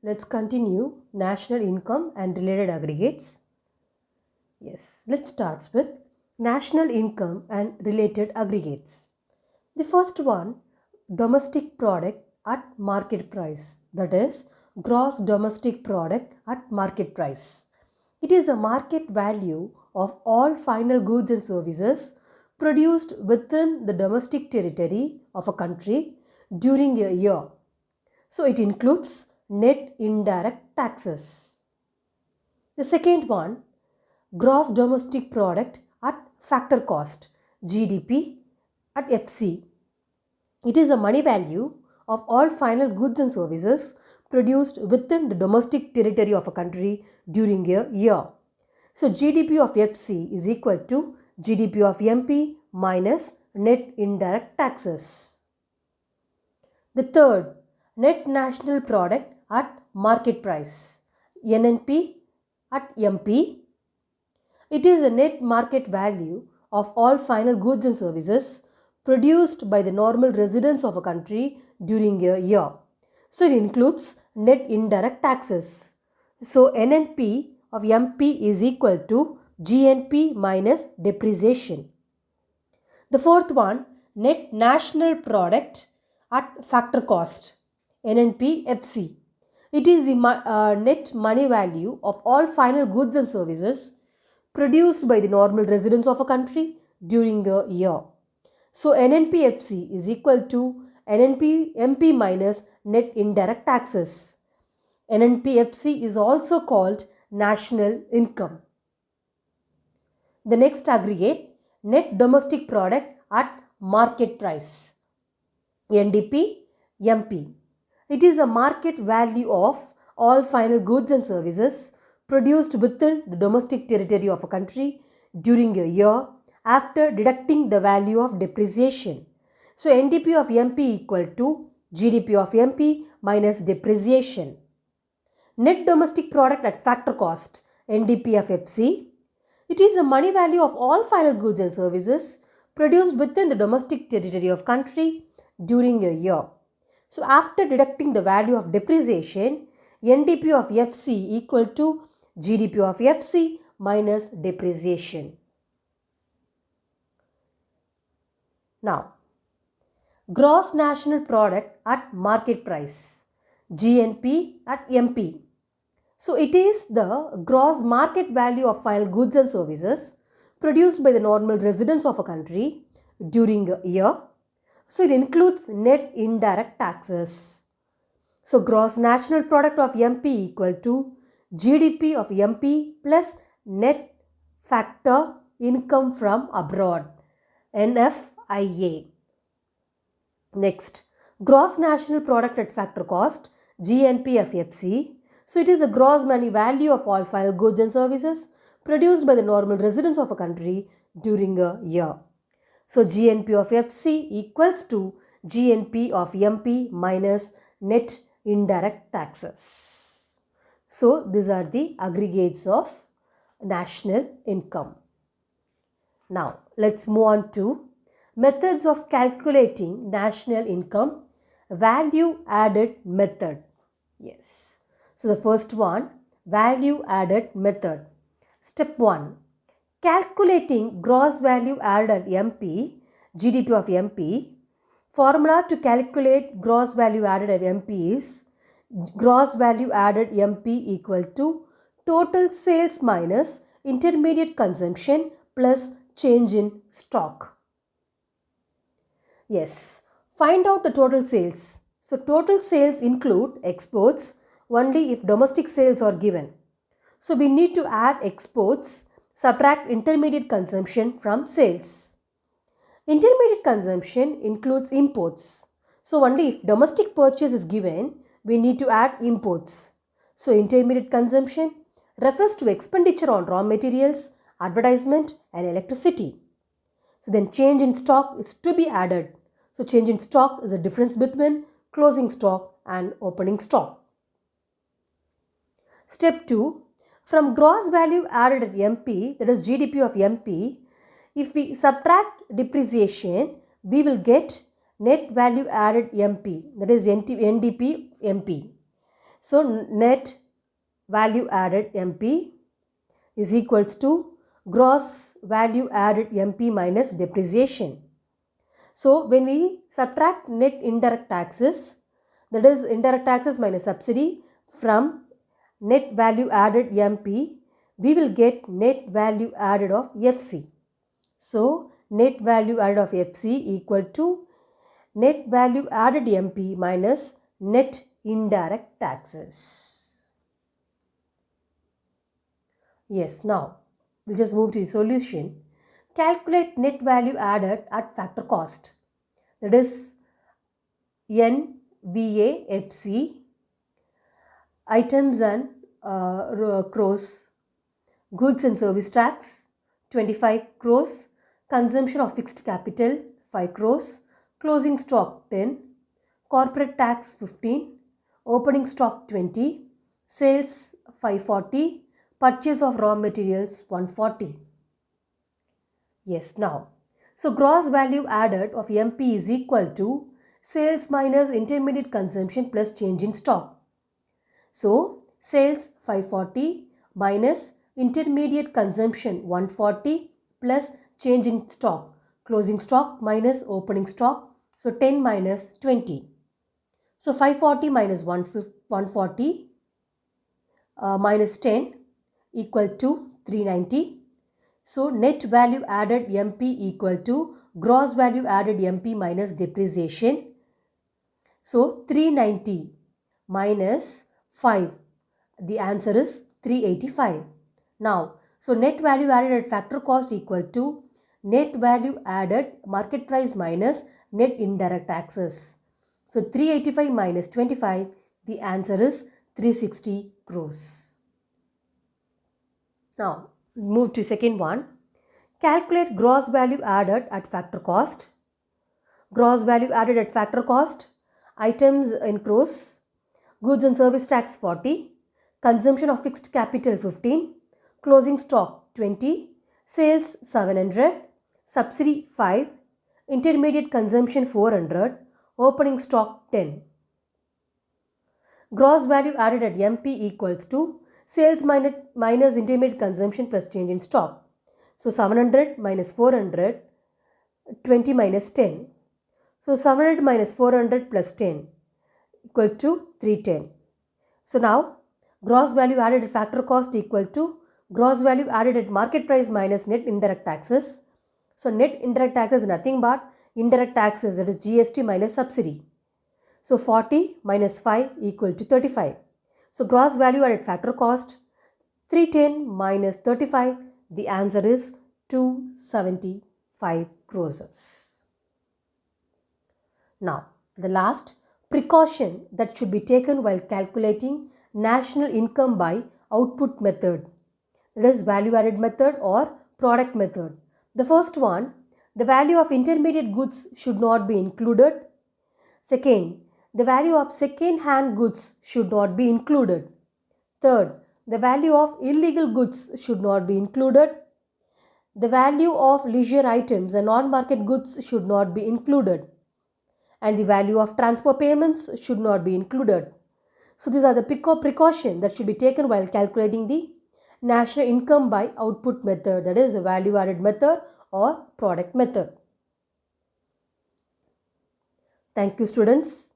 Let's continue national income and related aggregates. Yes, let's start with national income and related aggregates. The first one, domestic product at market price, that is gross domestic product at market price. It is the market value of all final goods and services produced within the domestic territory of a country during a year. So it includes net indirect taxes. The second one, gross domestic product at factor cost, GDP at FC. It is the money value of all final goods and services produced within the domestic territory of a country during a year. So GDP of FC is equal to GDP of MP minus net indirect taxes. The third, net national product at market price, NNP at MP. It is the net market value of all final goods and services produced by the normal residents of a country during a year. So it includes net indirect taxes. So NNP of MP is equal to GNP minus depreciation. The fourth one, net national product at factor cost, NNP FC. It is the net money value of all final goods and services produced by the normal residents of a country during a year. So NNPFC is equal to NNP MP minus net indirect taxes. NNPFC is also called national income. The next aggregate, net domestic product at market price, NDP MP. It is a market value of all final goods and services produced within the domestic territory of a country during a year after deducting the value of depreciation. So NDP of MP equal to GDP of MP minus depreciation. Net domestic product at factor cost, NDP of FC. It is the money value of all final goods and services produced within the domestic territory of country during a year. So after deducting the value of depreciation, NDP of FC equal to GDP of FC minus depreciation. Now, gross national product at market price, GNP at MP. So it is the gross market value of final goods and services produced by the normal residents of a country during a year. So it includes net indirect taxes. So gross national product of MP equal to GDP of MP plus net factor income from abroad, NFIA. Next, gross national product at factor cost, GNP of FC. So it is the gross money value of all final goods and services produced by the normal residents of a country during a year. So GNP of FC equals to GNP of MP minus net indirect taxes. So these are the aggregates of national income. Now let's move on to methods of calculating national income, value added method. Yes. So the first one, value added method. Step 1, calculating gross value added at MP, GDP of MP. Formula to calculate gross value added at MP is gross value added MP equal to total sales minus intermediate consumption plus change in stock. Yes, find out the total sales. So total sales include exports only if domestic sales are given. So we need to add exports, subtract intermediate consumption from sales. Intermediate consumption includes imports. So only if domestic purchase is given, we need to add imports. So intermediate consumption refers to expenditure on raw materials, advertisement and electricity. So then change in stock is to be added. So change in stock is a difference between closing stock and opening stock. Step 2, from gross value added at MP, that is GDP of MP, if we subtract depreciation, we will get net value added MP, that is NDP MP. So net value added MP is equals to gross value added MP minus depreciation. So when we subtract net indirect taxes, that is indirect taxes minus subsidy, from net value added MP, we will get net value added of FC. So net value added of FC equal to net value added MP minus net indirect taxes. Yes, now we'll just move to the solution. Calculate net value added at factor cost. That is NVAFC, items and crores, goods and service tax 25 crores, consumption of fixed capital 5 crores, closing stock 10, corporate tax 15, opening stock 20, sales 540, purchase of raw materials 140. Yes, now, so gross value added of MP is equal to sales minus intermediate consumption plus change in stock. So sales 540 minus intermediate consumption 140 plus change in stock, closing stock minus opening stock, so 10 minus 20. So 540 minus 140 minus 10 equal to 390. So net value added MP equal to gross value added MP minus depreciation. So 390 minus 5, the answer is 385. Now, so net value added at factor cost equal to net value added market price minus net indirect taxes. So 385 minus 25, the answer is 360 crores. Now, move to second one. Calculate gross value added at factor cost. Gross value added at factor cost, items in crores, goods and service tax 40, consumption of fixed capital 15, closing stock 20, sales 700, subsidy 5, intermediate consumption 400, opening stock 10. Gross value added at MP equals to sales minus intermediate consumption plus change in stock. So 700 minus 400, 20 minus 10. So 700 minus 400 plus 10 equal to 310. So now gross value added at factor cost equal to gross value added at market price minus net indirect taxes. So net indirect taxes is nothing but indirect taxes, that is GST minus subsidy. So 40 minus 5 equal to 35. So gross value added factor cost 310 minus 35, the answer is 275 crores. Now the last precaution that should be taken while calculating national income by output method, that is value added method or product method. The first one, the value of intermediate goods should not be included. Second, the value of second hand goods should not be included. Third, the value of illegal goods should not be included. The value of leisure items and non-market goods should not be included. And the value of transfer payments should not be included. So these are the precautions that should be taken while calculating the national income by output method, that is the value added method or product method. Thank you, students.